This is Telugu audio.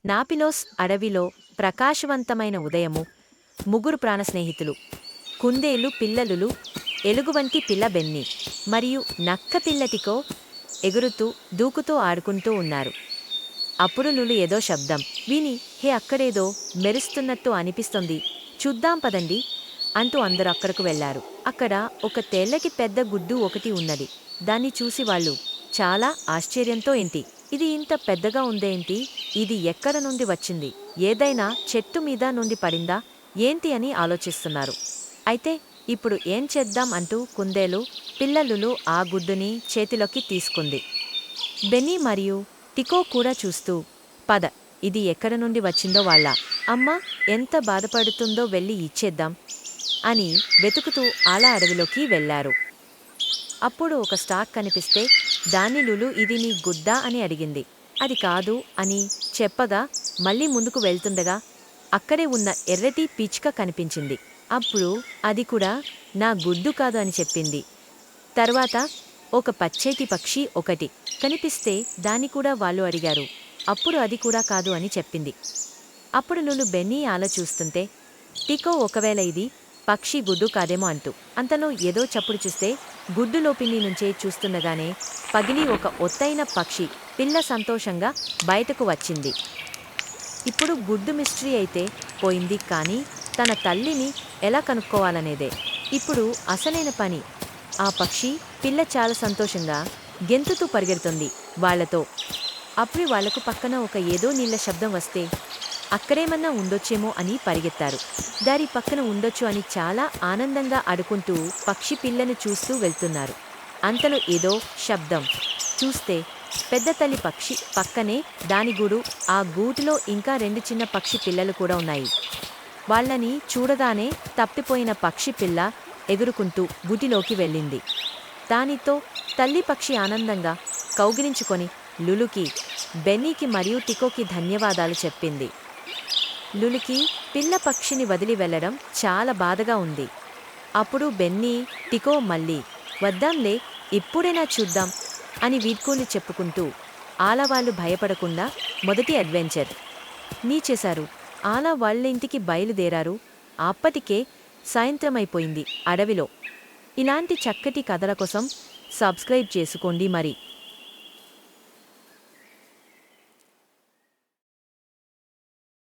నాపిలోస్ అడవిలో ప్రకాశవంతమైన ఉదయము. ముగ్గురు ప్రాణ స్నేహితులు, కుందేలు పిల్లలులు, ఎలుగువంటి పిల్ల బెన్నీ మరియు నక్క పిల్లటికో ఎగురుతూ దూకుతూ ఆడుకుంటూ ఉన్నారు. అప్పుడు లులు ఏదో శబ్దం విని, హే, అక్కడేదో మెరుస్తున్నట్టు అనిపిస్తోంది, చూద్దాం పదండి అంటూ అందరూ అక్కడకు వెళ్లారు. అక్కడ ఒక తెల్లకి పెద్ద గుడ్డు ఒకటి ఉన్నది. దాన్ని చూసి వాళ్ళు చాలా ఆశ్చర్యంతో, ఏంటి ఇది ఇంత పెద్దగా ఉందేంటి, ఇది ఎక్కడ నుండి వచ్చింది, ఏదైనా చెట్టు మీద నుండి పడిందా ఏంటి అని ఆలోచిస్తున్నారు. అయితే ఇప్పుడు ఏం చేద్దాం అంటూ కుందేలు పిల్లలులు ఆ గుడ్డుని చేతిలోకి తీసుకుంది. బెన్నీ మరియు టికో కూడా చూస్తూ, పద, ఇది ఎక్కడ నుండి వచ్చిందో వాళ్ళ అమ్మ ఎంత బాధపడుతుందో వెళ్ళి ఇచ్చేద్దాం అని వెతుకుతూ అలా అడవిలోకి వెళ్లారు. అప్పుడు ఒక స్టాక్ కనిపిస్తే దాన్ని లులు, ఇది నీ గుడ్డా అని అడిగింది. అది కాదు అని చెప్పగా మళ్ళీ ముందుకు వెళ్తుండగా అక్కడే ఉన్న ఎర్రటి పిచ్చుక కనిపించింది. అప్పుడు అది కూడా నా గుడ్డు కాదు అని చెప్పింది. తర్వాత ఒక పచ్చేటి పక్షి ఒకటి కనిపిస్తే దాన్ని కూడా వాళ్ళు అడిగారు. అప్పుడు అది కూడా కాదు అని చెప్పింది. అప్పుడు లులు బెన్నీ అలా చూస్తుంటే టికో ఒకవేళ ఇది పక్షి గుడ్డు కాదేమో అంటూ అంతలో ఏదో చప్పుడు చూస్తే గుడ్డులోపిని నుంచే చూస్తుండగానే పగిలి ఒక ఒత్తైన పక్షి పిల్ల సంతోషంగా బయటకు వచ్చింది. ఇప్పుడు గుడ్డు మిస్టరీ అయితే పోయింది, కానీ తన తల్లిని ఎలా కనుక్కోవాలనేదే ఇప్పుడు అసలైన పని. ఆ పక్షి పిల్ల చాలా సంతోషంగా గెంతుతూ పరిగెడుతుంది వాళ్లతో. అప్పుడు వాళ్లకు పక్కన ఒక ఏదో నీళ్ల శబ్దం వస్తే అక్కడేమన్నా ఉండొచ్చేమో అని పరిగెత్తారు. దారి పక్కన ఉండొచ్చు అని చాలా ఆనందంగా ఆడుకుంటూ పక్షి పిల్లను చూస్తూ వెళ్తున్నారు. అంతలో ఏదో శబ్దం చూస్తే పెద్ద తల్లి పక్షి పక్కనే దాని గూడు. ఆ గూటిలో ఇంకా రెండు చిన్న పక్షి పిల్లలు కూడా ఉన్నాయి. వాళ్ళని చూడగానే తప్పిపోయిన పక్షి పిల్ల ఎగురుకుంటూ గూటిలోకి వెళ్ళింది. దానితో తల్లి పక్షి ఆనందంగా కౌగిలించుకొని లులుకి, బెన్నీకి మరియు టికోకి ధన్యవాదాలు చెప్పింది. లులుకి పిల్ల పక్షిని వదిలి వెళ్లడం చాలా బాధగా ఉంది. అప్పుడు బెన్నీ, టికో మళ్ళీ వద్దాంలే, ఇప్పుడైనా చూద్దాం అని వీడ్కోలు చెప్పుకుంటూ ఆలవాళ్లు భయపడకుండా మొదటి అడ్వెంచర్ నీ చేశారు. ఆలా వాళ్ళ ఇంటికి బయలుదేరారు. అప్పటికే సాయంత్రమైపోయింది అడవిలో. ఇలాంటి చక్కటి కథల కోసం సబ్స్క్రైబ్ చేసుకోండి మరి.